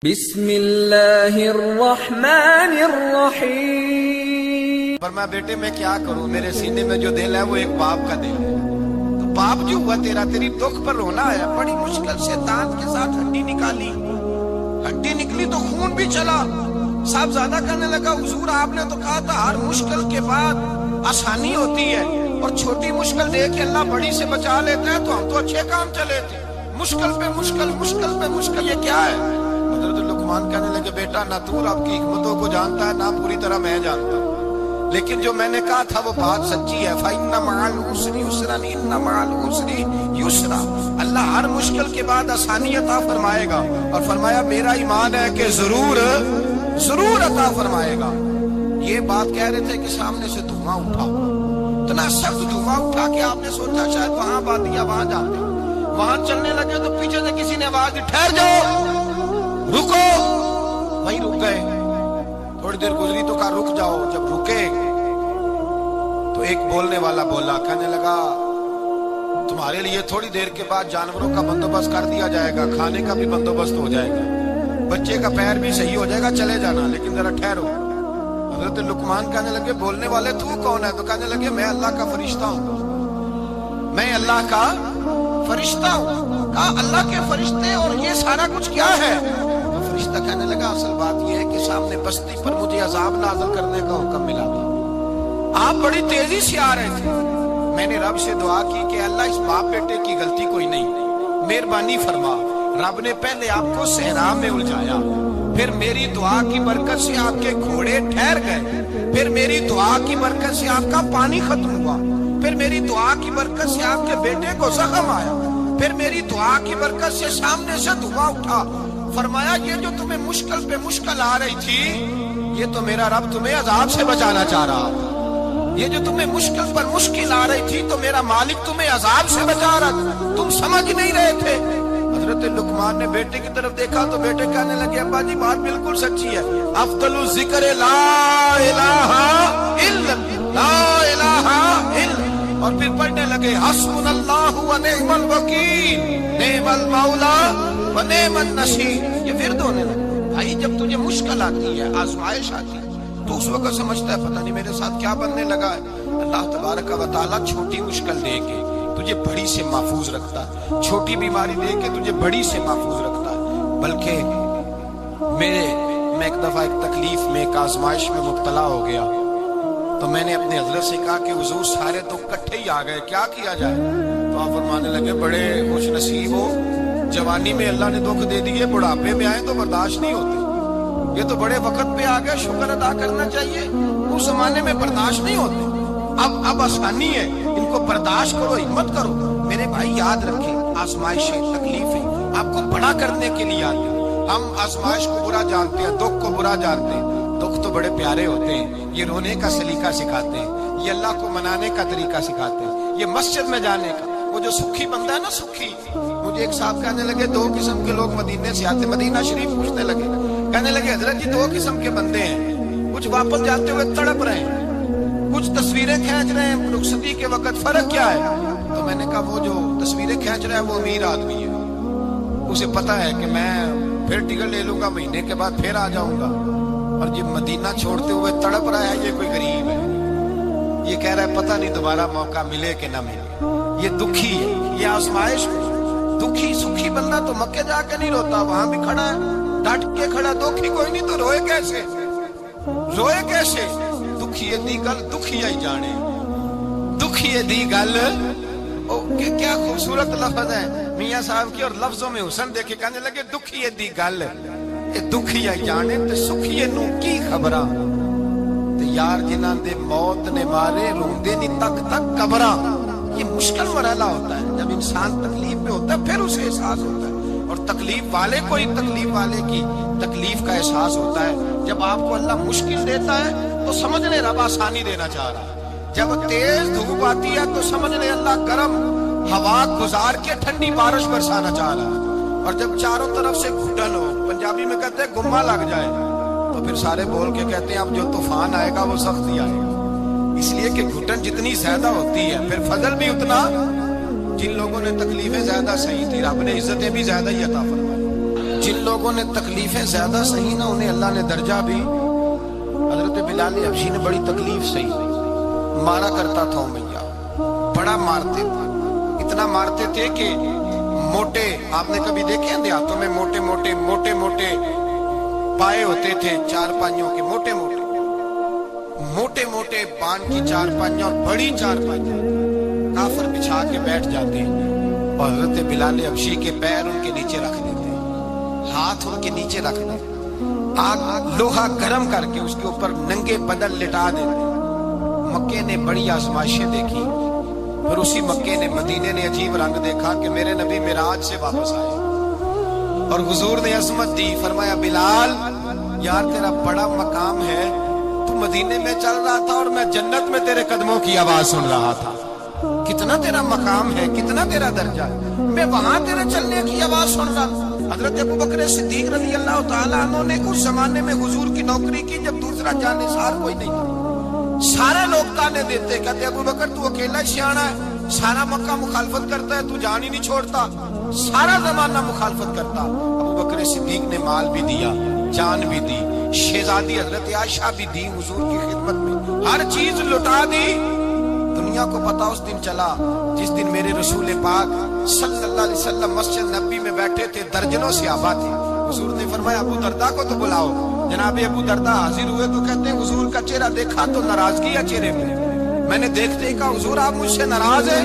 بسم اللہ الرحمن الرحیم۔ فرمایا بیٹے میں کیا کروں، میرے سینے میں جو دل ہے وہ ایک باپ کا دل ہے۔ تو باپ جو ہوا تیرا، تیری دکھ پر رونا آیا، بڑی مشکل سے دانت کے ساتھ ہڈی نکالی، ہڈی نکلی تو خون بھی چلا۔ صاحبزادہ کہنے لگا حضور آپ نے تو کہا تھا ہر مشکل کے بعد آسانی ہوتی ہے، اور چھوٹی مشکل دیکھ کے اللہ بڑی سے بچا لیتا ہے، تو ہم تو اچھے کام چلے تھے، مشکل پہ مشکل، مشکل پہ مشکل، یہ کیا ہے؟ حضرت لقمان کہنے لگے بیٹا نہ تو رب کی حکمتوں کو جانتا ہے، نہ پوری طرح میں جانتا ہوں، لیکن جو میں نے کہا تھا وہ بات سچی ہے۔ فَإِنَّ مَعَ الْعُسْرِ يُسْرًا إِنَّ مَعَ الْعُسْرِ يُسْرًا۔ اللہ ہر مشکل کے بعد آسانی عطا فرمائے گا، اور فرمایا میرا ایمان ہے کہ ضرور ضرور عطا فرمائے گا۔ یہ بات کہہ رہے تھے کہ سامنے سے دھواں اٹھا، اتنا سخت دھواں اٹھا کہ آپ نے سوچا شاید وہاں بادیا وہاں جاتے، وہاں چلنے لگے تو پیچھے سے کسی نے آواز دی ٹھہر جاؤ، رکو، وہیں رک گئے۔ تھوڑی دیر گزری تو کہا رک جاؤ، جب رکے تو ایک بولنے والا بولا، کہنے لگا تمہارے لیے تھوڑی دیر کے بعد جانوروں کا بندوبست کر دیا جائے گا، کھانے کا بھی بندوبست ہو جائے گا، بچے کا پیر بھی صحیح ہو جائے گا، چلے جانا لیکن ذرا ٹھہرو۔ حضرت لقمان کہنے لگے بولنے والے تو کون ہے؟ تو کہنے لگے میں اللہ کا فرشتہ ہوں، میں اللہ کا فرشتہ ہوں۔ کہا اللہ کے فرشتے اور یہ سارا کچھ کیا ہے؟ تو فرشتہ کہنے لگا اصل بات یہ ہے کہ سامنے بستی پر مجھے عذاب نازل کرنے کا حکم ملا تھا، آپ بڑی تیزی سے آ رہے تھے، میں نے رب سے دعا کی کہ اللہ اس باپ بیٹے کی غلطی کوئی نہیں، مہربانی فرما۔ رب نے پہلے آپ کو صحرا میں الجھایا، پھر میری دعا کی برکت سے آپ کے گھوڑے ٹھہر گئے، پھر میری دعا کی برکت سے آپ کا پانی ختم ہوا، پھر میری دعا کی برکت سے آپ کے بیٹے کو زخم آیا، پھر میری دعا کی برکت سے سامنے سے دھواں اٹھا۔ فرمایا یہ جو تمہیں مشکل پہ مشکل آ رہی تھی، یہ تو میرا رب تمہیں عذاب سے بچانا چاہ رہا تھا، یہ جو تمہیں مشکل پر مشکل آ رہی تھی تو میرا مالک تمہیں عذاب سے بچا رہا تھا، تم سمجھ نہیں رہے تھے۔ حضرت لقمان نے بیٹے کی طرف دیکھا تو بیٹے کہنے لگے ابا جی بات بالکل سچی ہے، افضل الذکر لا الہ الا لا الہ الا، اور پھر پڑھنے لگے حسبنا اللہ و نعم الوکیل نعم المولا و نعم النصیر۔ یہ ورد ہونے لگا۔ بھائی جب تجھے مشکل آتی ہے، آزمائش آتی ہے، تو اس وقت سمجھتا ہے پتہ نہیں میرے ساتھ کیا بننے لگا ہے۔ اللہ تبارک و تعالیٰ چھوٹی مشکل دے کے تجھے بڑی سے محفوظ رکھتا ہے، چھوٹی بیماری دے کے تجھے بڑی سے محفوظ رکھتا ہے۔ بلکہ میں ایک دفعہ ایک تکلیف میں، ایک آزمائش میں مبتلا ہو گیا، تو میں نے اپنے حضرت سے کہا کہ حضور سارے دکھ کٹھے ہی آ گئے، کیا کیا جائے؟ تو آپ فرمانے لگے بڑے خوش نصیب ہو، جوانی میں اللہ نے دکھ دے دیے، بڑھاپے میں آئے تو برداشت نہیں ہوتے، یہ تو بڑے وقت پہ آ گئے، شکر ادا کرنا چاہیے، اس زمانے میں برداشت نہیں ہوتے، اب آسانی ہے، ان کو برداشت کرو، ہمت کرو۔ میرے بھائی یاد رکھیں آزمائشیں، تکلیفیں آپ کو بڑا کرنے کے لیے آتی ہیں۔ ہم آزمائش کو برا جانتے ہیں، دکھ کو برا جانتے ہیں، دکھ تو بڑے پیارے ہوتے ہیں، یہ رونے کا سلیقہ سکھاتے ہیں، یہ اللہ کو منانے کا طریقہ سکھاتے ہیں، یہ مسجد میں جانے کا۔ وہ جو سکھی بندہ ہے نا، سکھی، مجھے ایک صاحب کہنے لگے دو قسم کے لوگ مدینے سے آتے، مدینہ شریف پوچھنے لگے، کہنے لگے حضرت جی دو قسم کے بندے ہیں، کچھ واپس جاتے ہوئے تڑپ رہے ہیں، کچھ تصویریں کھینچ رہے ہیں رخصتی کے وقت، فرق کیا ہے؟ تو میں نے کہا وہ جو تصویریں کھینچ رہا ہے وہ امیر آدمی ہے، اسے پتا ہے کہ میں پھر ٹکٹ لے لوں گا، مہینے کے بعد پھر آ جاؤں گا، اور یہ مدینہ چھوڑتے ہوئے تڑپ رہا ہے یہ کوئی غریب ہے، یہ کہہ رہا ہے پتہ نہیں دوبارہ موقع ملے کہ نہ ملے، یہ دکھی ہے، یہ آزمائش ہے۔ دکھی سکھی بندہ تو مکے جا کے نہیں روتا، وہاں بھی کھڑا ہے، ڈٹ کے کھڑا، دکھی کوئی نہیں تو روئے کیسے؟ روئے کیسے؟ دکھی دی گل دکھی آئی جانے، دکھی دی گل، کیا خوبصورت لفظ ہے میاں صاحب کی، اور لفظوں میں حسن دیکھے کہنے لگے دکھی دی گل یہ دکھی آئی جانے، تے سکھی نو کی خبراں، تے یار جنہاں دے موت نے مارے روندے نہیں تک تک قبراں۔ یہ مشکل مرحلہ ہوتا ہے، جب انسان تکلیف میں ہوتا ہے پھر اسے احساس ہوتا ہے، اور تکلیف والے کو ہی تکلیف والے کی تکلیف کا احساس ہوتا ہے۔ جب آپ کو اللہ مشکل دیتا ہے تو سمجھ لیں رب آسانی دینا چاہ رہا ہے، جب تیز دھوپ آتی ہے تو سمجھ لیں اللہ گرم ہوا گزار کے ٹھنڈی بارش برسانا چاہ رہا ہے، اور جب چاروں طرف سے گھٹن ہو، پنجابی میں کہتے ہیں گما لگ جائے، تو پھر سارے بول کے کہتے ہیں اب جو طوفان آئے گا وہ سخت ہی آئے گا، اس لیے کہ گھٹن جتنی زیادہ ہوتی ہے پھر فضل بھی اتنا، جن لوگوں نے تکلیفیں زیادہ سہی تھی رب نے عزتیں بھی زیادہ ہی عطا فرمائی۔ جن لوگوں نے تکلیفیں زیادہ سہی نا انہیں اللہ نے درجہ بھی. حضرت بلال حبشی نے بڑی تکلیف سہی, مارا کرتا تھا امیہ, بڑا مارتے تھے, اتنا مارتے تھے کہ موٹے, آپ نے کبھی دیکھے ہیں دیہاتوں میں موٹے موٹے پائے ہوتے تھے چارپائیوں کے, موٹے موٹے پان کی چارپائیاں اور بڑی چارپائیاں کافر بچھا کے بیٹھ جاتے اور حضرت بلال حبشی کے پیر ان کے نیچے رکھ دیتے, ہاتھ ان کے نیچے رکھ دیتے, آگ لوہا گرم کر کے اس کے اوپر ننگے بدن لٹا دیتے. مکے نے بڑی آزمائشیں دیکھی, پھر اسی مکے نے مدینے نے عجیب رنگ دیکھا کہ میرے نبی معراج سے واپس آئے اور حضور نے عظمت دی. فرمایا بلال یار تیرا بڑا مقام ہے, تو مدینے میں چل رہا تھا اور میں جنت میں تیرے قدموں کی آواز سن رہا تھا. کتنا تیرا مقام ہے, کتنا تیرا درجہ ہے, میں وہاں تیرے چلنے کی آواز سن رہا تھا. حضرت ابوبکر صدیق رضی اللہ تعالیٰ عنہ نے اس زمانے میں حضور کی نوکری کی جب دوسرا جانثار کوئی نہیں تھا. سارے لوگ تانے دیتے, کہتے ابوبکر تو اکیلا ہی سیاںا ہے, سارا مکہ مخالفت کرتا ہے, تو جان ہی نہیں چھوڑتا, سارا زمانہ مخالفت کرتا. ابوبکر صدیق نے مال بھی دیا, جان بھی دی, شہزادی حضرت عائشہ بھی دی حضور کی خدمت میں, ہر چیز لٹا دی. دنیا کو پتا اس دن چلا جس دن میرے رسول پاک صلی اللہ علیہ وسلم مسجد نبی میں بیٹھے تھے, درجنوں صحابہ تھے. حضور نے فرمایا ابو درداء کو تو بلاؤ. جناب ابو درداء حاضر ہوئے تو کہتے ہیں حضور کا چہرہ دیکھا تو ناراضگی ہے چہرے میں. میں نے دیکھتے ہی کہا حضور آپ مجھ سے ناراض ہیں؟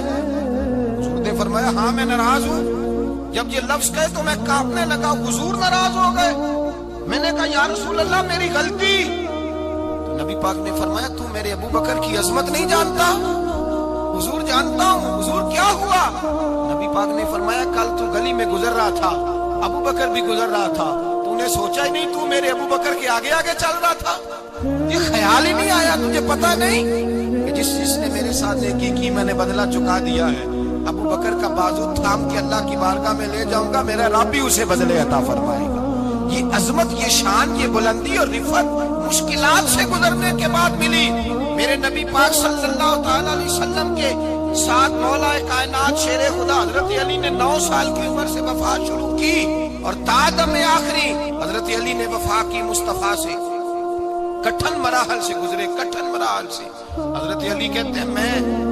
حضور نے فرمایا ہاں میں ناراض ہوں. جب یہ لفظ کہے تو میں کانپنے لگا, حضور ناراض ہو گئے. میں نے کہا یا رسول اللہ میری غلطی. تو نبی پاک نے فرمایا تو میرے ابو بکر کی عظمت نہیں جانتا؟ حضور جانتا ہوں. حضور کیا ہوا؟ نبی پاک نے فرمایا کل تو گلی میں گزر رہا تھا, ابو بکر بھی گزر رہا تھا, تو نے سوچا ہی نہیں تو میرے ابو بکر کے آگے آگے چل رہا تھا؟ یہ خیال ہی نہیں آیا, تجھے پتا نہیں کہ جس نے میرے ساتھ نیکی کی میں نے بدلہ چکا دیا ہے. ابو بکر کا بازو تھام کے اللہ کی بارگاہ میں لے جاؤں گا, میرا رب بھی اسے بدلے عطا فرمائے گا. یہ عظمت, یہ شان, یہ بلندی اور رفعت مشکلات سے گزرنے کے بعد ملی. میرے نبی پاک صلی اللہ تعالیٰ علیہ وسلم کے ساتھ مولا کائنات شیر خدا حضرت علی نے 9 سال کی عمر سے وفات شروع کی اور تادم آخری حضرت علی نے وفا کی مصطفیٰ سے. کٹھن مراحل سے گزرے, کٹھن مراحل سے. حضرت علی کہتے ہیں میں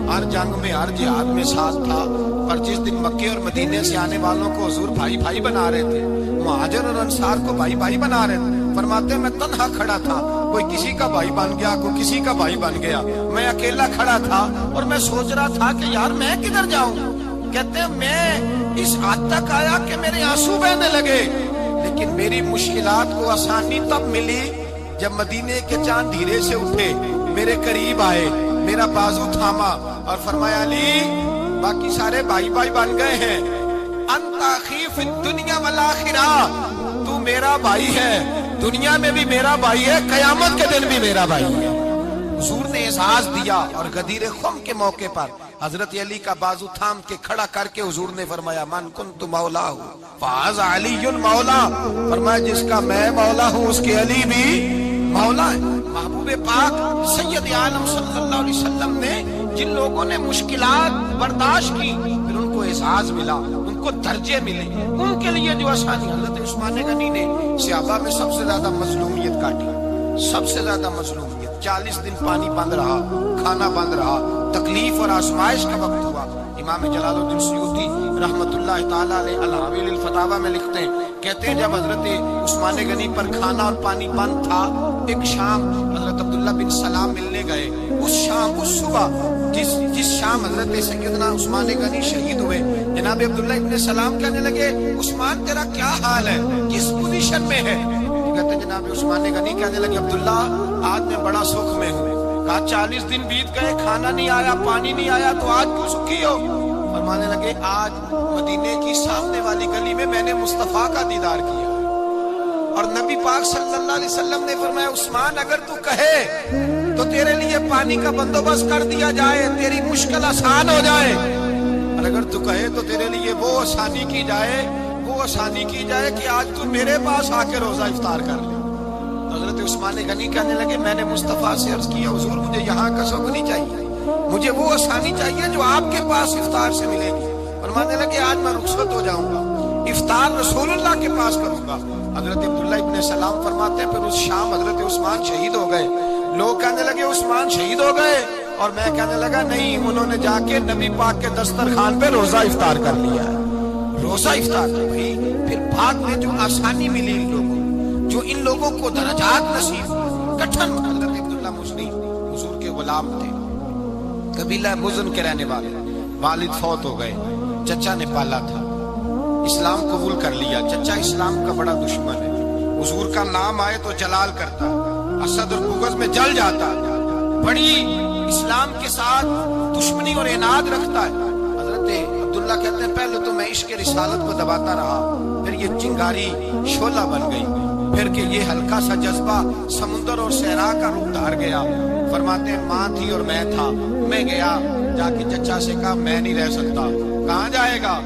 ہر جنگ میں, ہر جہاد میں ساتھ تھا, پر جس دن مکے اور مدینے سے آنے والوں کو حضور بھائی بھائی بنا رہے تھے, مہاجر اور انصار کو بھائی بھائی بنا رہے تھے. فرماتے ہیں میں تنہا کھڑا تھا, کوئی کسی کا بھائی بن گیا, کوئی کسی کا بھائی بن گیا, میں اکیلا کھڑا تھا اور میں سوچ رہا تھا کہ یار میں کدھر جاؤں. کہتے ہیں میں اس حد تک آیا کہ میرے آنسو بہنے لگے, لیکن میری مشکلات کو آسانی تب ملی جب مدینے کے چاند دھیرے سے اٹھے, میرے قریب آئے, میرا بازو تھاما اور فرمایا علی باقی سارے بھائی بھائی بن گئے ہیں, انت اخی فی الدنیا والآخرہ, تو میرا بھائی ہے, دنیا میں بھی میرا بھائی ہے, قیامت کے دن بھی میرا بھائی ہے. حضور نے اعزاز دیا اور غدیر خم کے موقع پر حضرت علی کا بازو تھام کے کھڑا کر کے حضور نے فرمایا من کنت مولا ہوں فہذا علی مولا. فرمایا جس کا میں مولا ہوں اس کے علی بھی مولا ہے. محبوب پاک سید عالم صلی اللہ علیہ وسلم نے جن لوگوں نے مشکلات برداشت کی پھر ان کو اعزاز ملا, ان کو درجے ملے, ان کے لیے جو آسانی. حضرت عثمان غنی نے صحابہ میں سب سے زیادہ مظلومیت کاٹی, سب سے زیادہ مظلومیت. 40 دن پانی بند رہا, کھانا بند رہا, تکلیف اور آزمائش کا وقت ہوا. امام جلال الدین سیوطی رحمت اللہ تعالیٰ علیہ الحویل الفتاوی میں لکھتے ہیں, کہتے ہیں جب حضرت عثمان غنی پر کھانا اور پانی بند تھا, ایک شام حضرت عبداللہ بن سلام ملنے گئے. اس شام, اس صبح جس شام حضرت سیدنا عثمان غنی شہید ہوئے, جناب عبداللہ ابن سلام کہنے لگے عثمان تیرا کیا حال ہے, کس پوزیشن میں ہے؟ کہتے ہیں جناب عثمان غنی کہنے لگے عبداللہ آج میں بڑا سکھ میں ہوں. کہا 40 دن بیت گئے, کھانا نہیں آیا, پانی نہیں آیا, تو آج کیوں سکھی ہو؟ فرمانے لگے آج مدینے کی سامنے والی گلی میں نے مصطفیٰ کا دیدار کیا اور نبی پاک صلی اللہ علیہ وسلم نے فرمایا عثمان اگر تو کہے تو تیرے لیے پانی کا بندوبست کر دیا جائے, تیری مشکل آسان ہو جائے, اور اگر تو کہے تو تیرے لیے وہ آسانی کی جائے کہ آج تو میرے پاس آ کے روزہ افطار کر لے. حضرت عثمان غنی کہنے لگے میں نے مصطفیٰ سے عرض کیا حضور مجھے یہاں کا سبق نہیں چاہیے, مجھے وہ آسانی چاہیے جو آپ کے پاس افطار سے ملے گی. فرمانے لگے آج میں رخصت ہو جاؤں گا, افطار رسول اللہ کے پاس کروں گا۔ حضرت عبداللہ ابن سلام فرماتے ہیں پھر اس شام حضرت عثمان شہید ہو گئے۔ لوگ کہنے لگے عثمان شہید ہو گئے، اور میں کہنے لگا نہیں، انہوں نے جا کے نبی پاک کے دسترخوان پہ روزہ افطار کر لیا ہے۔ روزہ افطار کر بھائی، پھر بعد میں جو آسانی ملی ان لوگوں، جو ان لوگوں کو درجات نصیب، کٹھن حضرت عبداللہ مزنی حضور کے غلام تھے، قبیلہ مزن کے رہنے والے، والد فوت ہو گئے، چچا نے پالا تھا، اسلام قبول کر لیا۔ چچا اسلام کا بڑا دشمن ہے، حضور کا نام آئے تو جلال کرتا، اسد اور بغض میں جل جاتا، بڑی اسلام کے ساتھ دشمنی اور عناد رکھتا ہے۔ حضرت عبداللہ کہتے ہیں پہلے تو میں عشق رسالت کو دباتا رہا، پھر یہ چنگاری شعلہ بن گئی، پھر کہ یہ ہلکا سا جذبہ سمندر اور صحرا کا روپ دھار گیا۔ فرماتے ہیں ماں تھی اور میں تھا، میں گیا جا کے چچا سے کہا میں نہیں رہ سکتا۔ کہاں جائے گا؟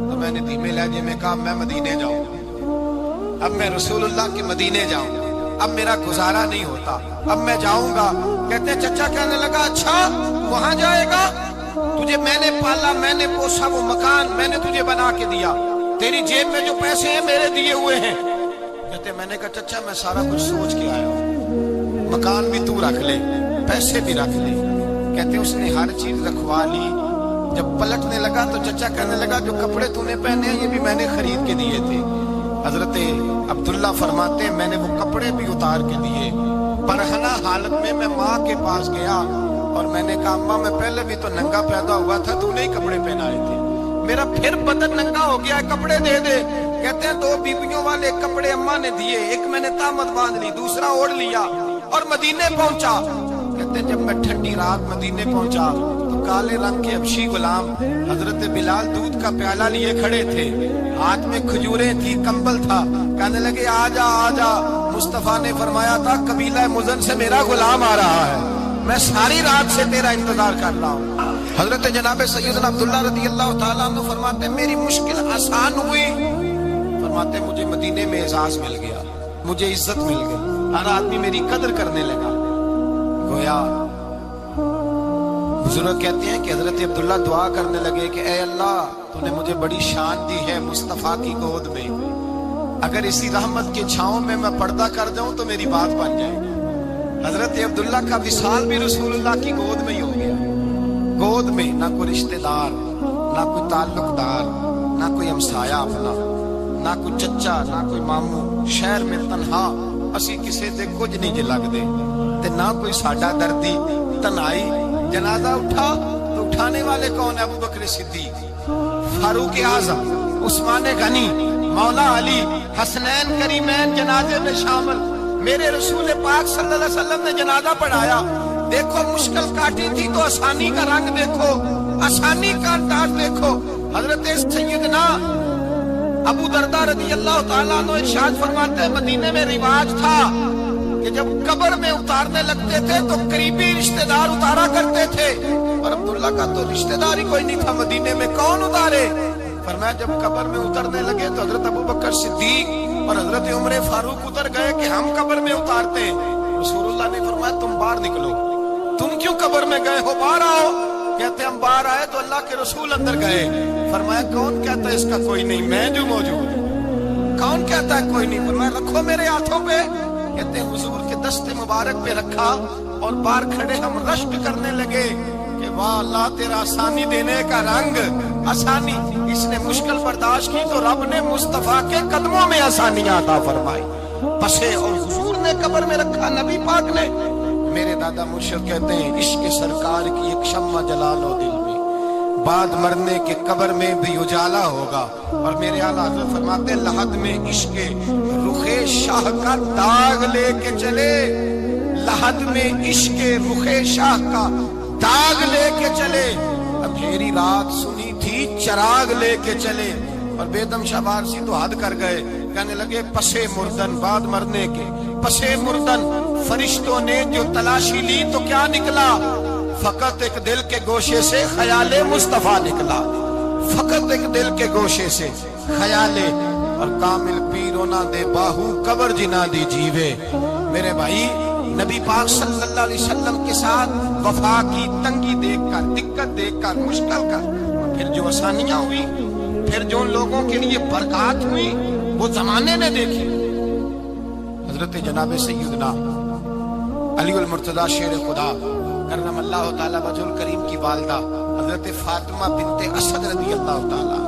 تو میں نے دھیمے لہجے میں کہا میں مدینے جاؤں، اب میں رسول اللہ کے مدینے جاؤں، اب میرا گزارا نہیں ہوتا، اب میں جاؤں گا۔ کہتے ہیں چچا کہنے لگا اچھا وہاں جائے گا؟ تجھے میں نے پالا، میں نے پوسا، وہ مکان میں نے تجھے بنا کے دیا، تیری جیب میں جو پیسے ہیں میرے دیے ہوئے ہیں۔ کہتے ہیں میں نے کہا چچا میں سارا کچھ سوچ کے آیا ہوں، مکان بھی تو رکھ لے، پیسے بھی رکھ لے۔ کہتے ہیں اس نے ہر چیز رکھوا لی۔ جب پلٹنے لگا تو چچا کہنے لگا جو کپڑے تو نے پہنے ہیں یہ بھی میں نے خرید کے دیے تھے۔ حضرت عبداللہ فرماتے ہیں میں نے وہ کپڑے بھی اتار کے دیے، برہنہ حالت میں ماں کے پاس گیا اور میں نے کہا اماں میں پہلے بھی تو ننگا پیدا ہوا تھا، تو نے ہی کپڑے پہنائے تھے، میرا پھر بدن ننگا ہو گیا ہے، کپڑے دے دے۔ کہتے ہیں 2 بیویوں والے کپڑے اماں نے دیے، ایک میں نے تامت باندھ لی، دوسرا اوڑھ لیا اور مدینے پہنچا۔ کہتے ہیں جب میں ٹھنڈی رات مدینے پہنچا تو کالے رنگ کے حبشی غلام حضرت بلال دودھ کا پیالہ لیے کھڑے تھے، ہاتھ میں کھجوریں تھی، کمبل تھا، کہنے لگے آجا آجا۔ مصطفیٰ نے فرمایا تھا قبیلہ مزن سے میرا غلام آ رہا ہے، میں ساری رات سے تیرا انتظار کر رہا ہوں۔ حضرت جناب سیدنا عبداللہ رضی اللہ تعالیٰ عنہ فرماتے ہیں میری مشکل آسان ہوئی، فرماتے ہیں مجھے مدینے میں اعزاز مل گیا، مجھے عزت مل گئی، ہر آدمی میری قدر کرنے لگا۔ گویا بزرگ کہتے ہیں کہ حضرت عبداللہ دعا کرنے لگے کہ اے اللہ تو نے مجھے بڑی شان دی ہے مصطفیٰ کی گود میں، اگر اسی رحمت کے چھاؤں میں پردہ کر جاؤں تو میری بات بن جائے۔ حضرت عبداللہ کا وصال بھی رسول اللہ کی گود میں ہی ہو گیا۔ گود میں نہ کوئی رشتہ دار، نہ کوئی تعلق دار، نہ کوئی ہمسایا اپنا، نہ کوئی چچا، نہ کوئی ماموں، شہر میں تنہا اسی کسے تے کچھ نہیں جے لگ دے تے نہ کوئی ساڈا دردی، تنہائی۔ جنازہ اٹھا تو اٹھانے والے کون؟ ابو بکر صدیق، فاروق اعظم، عثمان غنی، مولا علی، حسنین کریمین جنازے میں شامل۔ میرے رسول پاک صلی اللہ علیہ وسلم نے جنازہ پڑھایا، دیکھو مشکل کاٹی تھی تو آسانی کا رنگ دیکھو، آسانی کا انداز دیکھو۔ حضرت سیدنا ابو دردہ رضی اللہ تعالیٰ عنہ ارشاد فرماتے ہیں مدینے میں رواج تھا کہ جب قبر میں اتارنے لگتے تھے تو قریبی رشتہ دار اتارا کرتے تھے، اور عبداللہ کا تو رشتہ دار ہی کوئی نہیں تھا مدینے میں، کون اتارے؟ فرمایا جب قبر میں اترنے لگے تو حضرت ابو بکر صدیق اور حضرت عمر فاروق اتر گئے کہ ہم قبر میں اتارتے ہیں۔ رسول اللہ نے فرمایا تم باہر نکلو، تم کیوں قبر میں گئے ہو، باہر آؤ۔ کہتے ہم باہر آئے تو اللہ کے رسول اندر گئے۔ فرمایا کون کہتا ہے اس کا کوئی نہیں، میں جو موجود ہوں۔ کون کہتا ہے کوئی نہیں؟ فرمایا رکھو میرے ہاتھوں پہ۔ کہتے ہیں حضور کے دست مبارک پہ رکھا اور باہر کھڑے ہم رشک کرنے لگے کہ واہ اللہ تیرا آسانی دینے کا رنگ، آسانی۔ اس نے مشکل برداشت کی تو رب نے مصطفیٰ کے قدموں میں آسانیاں عطا فرمائی۔ پسے اور حضور نے قبر میں رکھا، نبی پاک نے۔ میرے دادا مرشد کہتے ہیں عشق سرکار کی ایک شمع جلا لو دل میں، بعد مرنے کے قبر میں بھی اجالا ہوگا۔ اور میرے اعلیٰ حضرت فرماتے ہیں لحد میں عشق رخ شاہ کا داغ لے کے چلے، لحد میں عشق رخ شاہ کا داغ لے کے چلے، اندھیری رات سنی تھی چراغ لے کے چلے۔ اور بیدم شاہ وارسی تو حد کر گئے، کہنے لگے پسے مردن، بعد مرنے کے پسے مردن فرشتوں نے جو تلاشی لی تو کیا نکلا؟ فقط ایک دل کے گوشے سے خیال مصطفیٰ نکلا، فقط ایک دل کے گوشے سے خیال۔ اور کامل پیرو نہ دے باہو قبر جنا دی جیوے۔ میرے بھائی نبی پاک صلی اللہ علیہ وسلم کے ساتھ وفا کی تنگی دیکھ کر، دقت دیکھ کر، مشکل کر، پھر جو آسانیاں ہوئی پھر جو ان لوگوں کے لیے برکات ہوئی وہ زمانے نے دیکھی. حضرت جناب سیدنا علی المرتضیٰ شیر خدا کرم اللہ تعالیٰ وجہ الکریم کی والدہ حضرت فاطمہ بنت اسد رضی اللہ تعالیٰ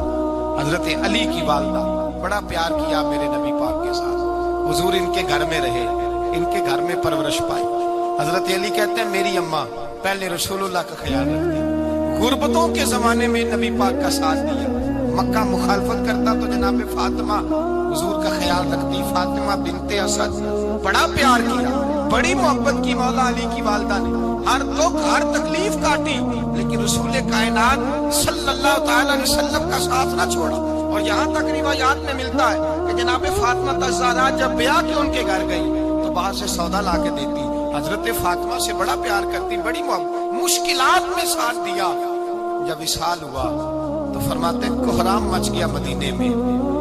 حضرت علی کی والدہ, بڑا پیار کیا میرے نبی پاک کے ساتھ. حضور ان کے گھر میں رہے, ان کے گھر میں پرورش پائی. حضرت علی کہتے ہیں میری اماں پہلے رسول اللہ کا خیال رکھتی, غربتوں کے زمانے میں نبی پاک کا ساتھ دیا. مکہ مخالفت کرتا تو جناب فاطمہ حضور کا خیال رکھتی. فاطمہ بنت اسد بڑا پیار کیا, بڑی محبت کی مولا علی کی والدہ نے. ہر دکھ ہر تکلیف کاٹی, لیکن رسول کائنات صلی اللہ تعالی علیہ وسلم کا ساتھ نہ چھوڑا. اور یہاں تک روایات میں ملتا ہے کہ جناب فاطمہ الزہرا جب بیاہ کے ان کے گھر گئی تو باہر سے سودا لا کے دیتی. حضرت فاطمہ سے بڑا پیار کرتی, بڑی مشکلات میں ساتھ دیا. جب وصال ہوا تو فرماتے کوہرام مچ گیا مدینے میں.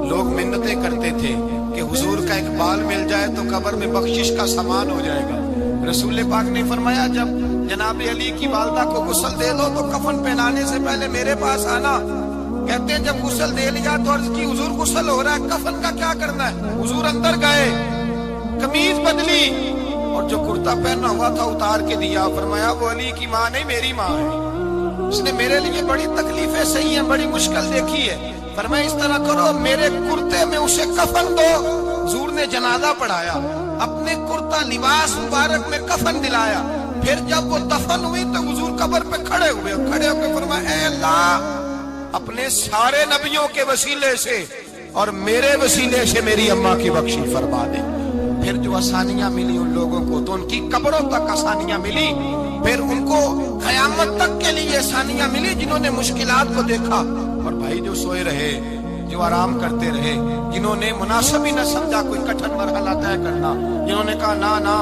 لوگ منتیں کرتے تھے کہ حضور کا ایک بال مل جائے تو قبر میں بخشش کا سامان ہو جائے گا. رسول پاک نے فرمایا جب جناب علی کی والدہ کو غسل دے دو تو کفن پہنانے سے پہلے میرے پاس آنا. کہتے ہیں جب غسل دے لیا تو عرض کی حضور غسل ہو رہا ہے, کفن کا کیا کرنا ہے؟ حضور اندر گئے, قمیض بدلی اور جو کرتا پہنا ہوا تھا اتار کے دیا. فرمایا وہ علی کی ماں نہیں میری ماں ہے, اس نے میرے لیے بڑی تکلیفیں سہی ہیں, بڑی مشکل دیکھی ہے. فرمایا اس طرح کرو میرے کرتے میں اسے کفن دو. حضور نے جنازہ پڑھایا, اپنے کرتا لباس مبارک میں کفن دلایا. پھر جب وہ دفن ہوئی تو حضور قبر پہ کھڑے ہوئے, کھڑے ہو کے فرمایا اے اللہ اپنے سارے نبیوں کے وسیلے سے اور میرے وسیلے سے میری اماں کی بخشی فرما دے. پھر جو آسانیاں ملی ان لوگوں کو تو ان کی قبروں تک آسانیاں ملی. پھر ان کو قیامت تک کے لیے آسانیاں ملی جنہوں نے مشکلات کو دیکھا. اور بھائی جو سوئے رہے, جو آرام کرتے رہے, جنہوں نے مناسب ہی نہ سمجھا کوئی کٹھن مرحلہ طے کرنا, جنہوں نے کہا نا نا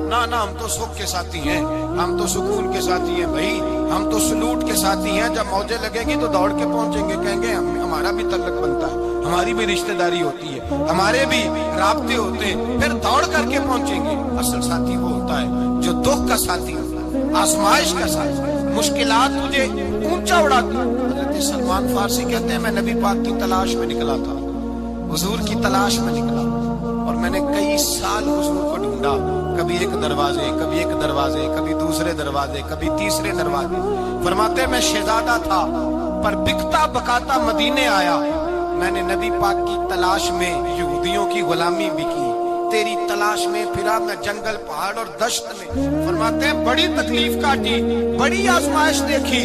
نا نا ہم تو سکھ کے ساتھی ہیں, ہم تو سکون کے ساتھی ہیں, بھائی ہم تو سلوٹ کے ساتھی ہیں. جب موجیں لگے گی تو دوڑ کے پہنچیں گے, کہیں گے ہمارا بھی تعلق بنتا ہے, ہماری بھی رشتہ داری ہوتی ہے, ہمارے بھی رابطے ہوتے ہیں, پھر دوڑ کر کے پہنچیں گے. اصل ساتھی وہ ہوتا ہے جو دکھ کا ساتھی ہوتا ہے, آزمائش کا ساتھی, مشکلات تجھے اونچا اڑاتی. حضرت سلمان فارسی کہتے ہیں میں نبی پاک کی تلاش میں نکلا تھا, حضور کی تلاش میں نکلا, اور میں نے کئی سال حضور کو ڈھونڈا. کبھی ایک دروازے, کبھی ایک دروازے, کبھی دوسرے دروازے, کبھی تیسرے دروازے. فرماتے میں شہزادہ تھا پر بکتا بکاتا مدینے آیا. میں نے نبی پاک کی تلاش میں یہودیوں کی غلامی بھی کی, تیری تلاش میں پھرا میں جنگل پہاڑ اور دشت میں. فرماتے ہیں بڑی تکلیف کاٹی, بڑی آزمائش دیکھی,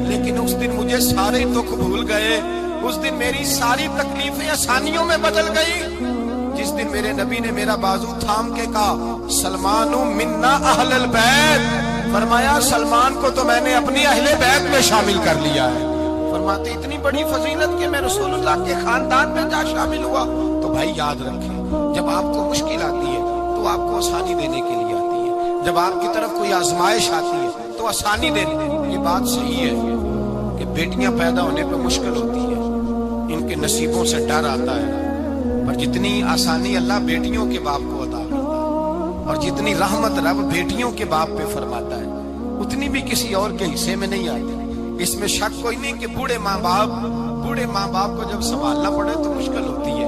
لیکن اس دن مجھے سارے دکھ بھول گئے. اس دن میری ساری تکلیفیں آسانیوں میں بدل گئی. جس دن میرے نبی نے میرا بازو تھام کے کہا سلمانو منا اہل البیت, فرمایا سلمان کو تو میں نے اپنی اہل بیت میں شامل کر لیا ہے. فرماتے اتنی بڑی فضیلت کہ میں رسول اللہ کے خاندان میں جا شامل ہوا. تو بھائی یاد رکھیں جب آپ کو مشکل آتی ہے تو آپ کو آسانی دینے کے لیے آتی ہے, جب آپ کی طرف کوئی آزمائش آتی ہے تو آسانی دینے. یہ بات صحیح ہے کہ بیٹیاں پیدا ہونے پہ مشکل ہوتی ہے, ان کے نصیبوں سے ڈر آتا ہے, اور جتنی آسانی اللہ بیٹیوں کے باپ کو عطا کرتا ہے اور جتنی رحمت رب بیٹیوں کے باپ پہ فرماتا ہے اتنی بھی کسی اور کے حصے میں نہیں آتی. اس میں شک کوئی نہیں کہ بوڑھے ماں باپ کو جب سنبھالنا پڑے تو مشکل ہوتی ہے.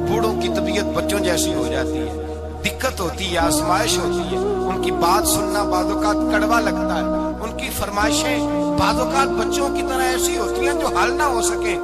بوڑھوں کی طبیعت بچوں جیسی ہو جاتی ہے, دقت ہوتی ہے, آزمائش ہوتی ہے. ان کی بات سننا بعض اوقات کڑوا لگتا ہے, ان کی فرمائشیں بعض اوقات بچوں کی طرح ایسی ہوتی ہیں جو حل نہ ہو سکے.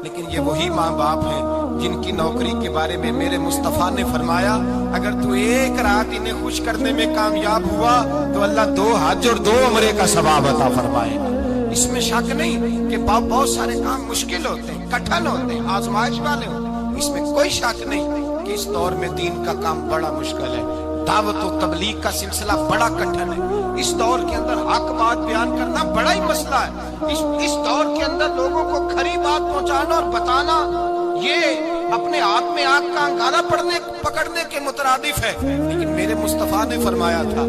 لیکن یہ وہی ماں باپ ہیں جن کی نوکری کے بارے میں میرے مصطفیٰ نے فرمایا اگر تو ایک رات انہیں خوش کرنے میں کامیاب ہوا تو اللہ 2 حج اور 2 عمرے کا ثواب عطا فرمائے گا. اس میں شک نہیں کہ بہت سارے کام مشکل ہوتے ہیں, کٹھن ہوتے ہیں, آزمائش والے ہوتے ہیں. اس میں کوئی شک نہیں کہ اس دور میں دین کا کام بڑا مشکل ہے, دعوت و تبلیغ کا سلسلہ بڑا کٹھن ہے. اس دور کے اندر حق بات بیان کرنا بڑا ہی مسئلہ ہے. اس دور کے اندر لوگوں کو کھری بات پہنچانا اور بتانا یہ اپنے ہاتھ میں آگ کا انگارہ پکڑنے کے مترادف ہے. لیکن میرے مصطفیٰ نے فرمایا تھا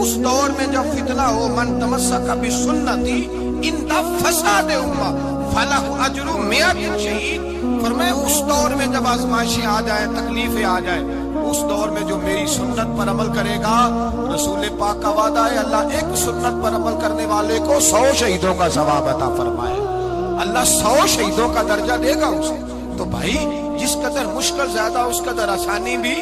اس دور میں جب فتنہ ہو من تمسک بسنتی اندہ فساد امہ فلہ اجر 100 شہید. فرمایا اس دور میں جب آزمائشیں آ جائیں, تکلیفیں آ جائیں, اس دور میں جو میری سنت پر عمل کرے گا, رسول پاک کا وعدہ ہے اللہ ایک سنت پر عمل کرنے والے کو 100 شہیدوں کا ثواب عطا فرمائے. اللہ 100 شہیدوں کا درجہ دے گا اسے. تو بھائی جس قدر مشکل زیادہ اس قدر آسانی بھی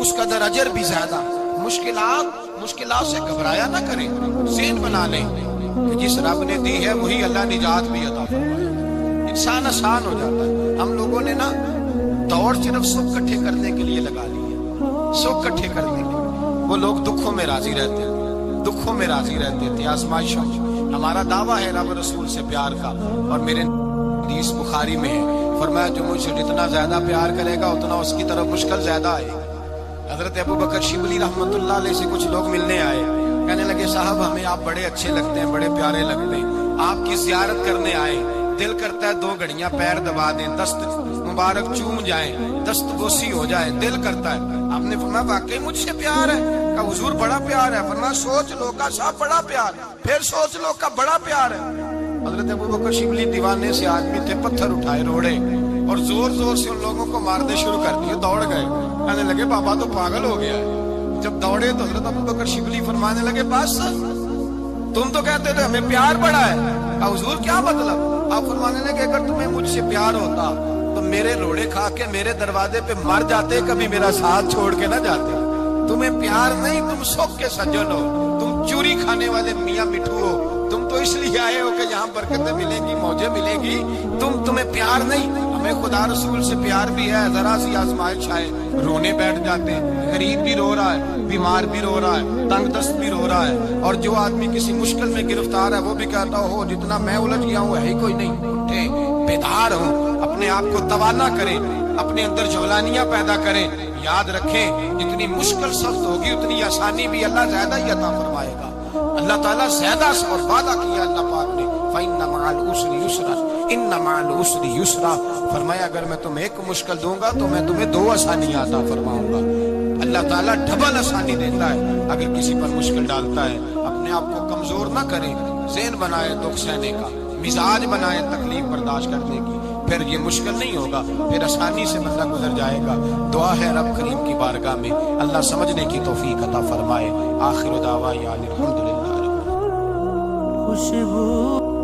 اس قدر اجر بھی زیادہ. مشکلات سے گھبرایا نہ کریں, ذہن بنا لیں کہ جس رب نے دی ہے وہی اللہ نجات بھی عطا فرمائے. انسان آسان ہو جاتا ہے. ہم لوگوں نے نا دوڑ صرف سکھ کٹھے کرنے کے لیے لگا لی ہے, سکھ کٹھے کرنے کے لیے. وہ لوگ دکھوں میں راضی رہتے تھے, آزمائشوں. ہمارا دعویٰ ہے رب رسول سے پیار کا, اور میرے حدیث بخاری میں ہے, فرمایا جو مجھ سے جتنا زیادہ پیار کرے گا اتنا اس کی طرف مشکل زیادہ آئے گا. حضرت ابو بکر شبلی رحمۃ اللہ علیہ سے کچھ لوگ ملنے آئے, کہنے لگے صاحب ہمیں آپ بڑے اچھے لگتے ہیں, بڑے پیارے لگتے ہیں, آپ کی زیارت کرنے آئے, دل کرتا ہے 2 گھڑیاں پیر دبا دیں, دست مبارک چوم جائیں, دست بوسی ہو جائے, دل کرتا ہے. آپ نے فرمایا واقعی مجھ سے پیار ہے؟ کہا حضور بڑا پیار ہے. فرمایا سوچ لو کا صاحب بڑا پیار, پھر سوچ لو کا بڑا پیار ہے. حضرت ابو بکر شبلی دیوانے سے آدمی تھے, پتھر اٹھائے روڑے اور زور زور سے ان لوگوں کو مارنے شروع کر دیے. دوڑ گئے, کہنے لگے بابا تو پاگل ہو گیا ہے. جب دوڑے تو حضرت ابو بکر شبلی فرمانے لگے بس تم تو کہتے تھے ہمیں پیار بڑا ہے. کہا حضور کیا مطلب؟ آپ فرمانے لگے اگر تمہیں مجھ سے پیار ہوتا تو میرے روڑے کھا کے میرے دروازے پہ مر جاتے, کبھی میرا ساتھ چھوڑ کے نہ جاتے. تمہیں پیار نہیں, تم سکھ کے سجن ہو, تم چوری کھانے والے میاں مٹھو ہو. تم تو اس لیے آئے ہو کہ یہاں برکتیں ملیں گی, موجیں ملیں گی. تمہیں پیار نہیں. ہمیں خدا رسول سے پیار بھی ہے, ذرا سی آزمائش آئے رونے بیٹھ جاتے ہیں. غریب بھی رو رہا ہے, بیمار بھی رو رہا ہے, تنگ دست بھی رو رہا ہے, اور جو آدمی کسی مشکل میں گرفتار ہے وہ بھی کہتا ہو جتنا میں الجھ گیا ہوں ہے ہی کوئی نہیں. اٹھے بیدار ہوں, اپنے آپ کو توانا کریں, اپنے اندر جولانیاں پیدا کریں. یاد رکھیں جتنی مشکل سخت ہوگی اتنی آسانی بھی اللہ زیادہ ہی عطا فرمائے گا. اللہ تعالیٰ زیادہ اور وعدہ کیا اللہ پاک نے, فَإِنَّ مَعَ الْعُسْرِ يُسْرًا إِنَّ مَعَ الْعُسْرِ يُسْرًا. فرمایا اگر میں تمہیں ایک مشکل دوں گا تو میں تمہیں 2 آسانیاں عطا فرماؤں گا. اللہ تعالیٰ ڈبل آسانی دیتا ہے اگر کسی پر مشکل ڈالتا ہے. اپنے آپ کو کمزور نہ کریں, ذہن بنائے دکھ سہنے کا, مزاج بنائے تکلیف برداشت کرنے کی. پھر یہ مشکل نہیں ہوگا, پھر آسانی سے بندہ گزر جائے گا. دعا ہے رب کریم کی بارگاہ میں اللہ سمجھنے کی توفیق عطا فرمائے. آخر دعوانا الحمدللہ. خوشبو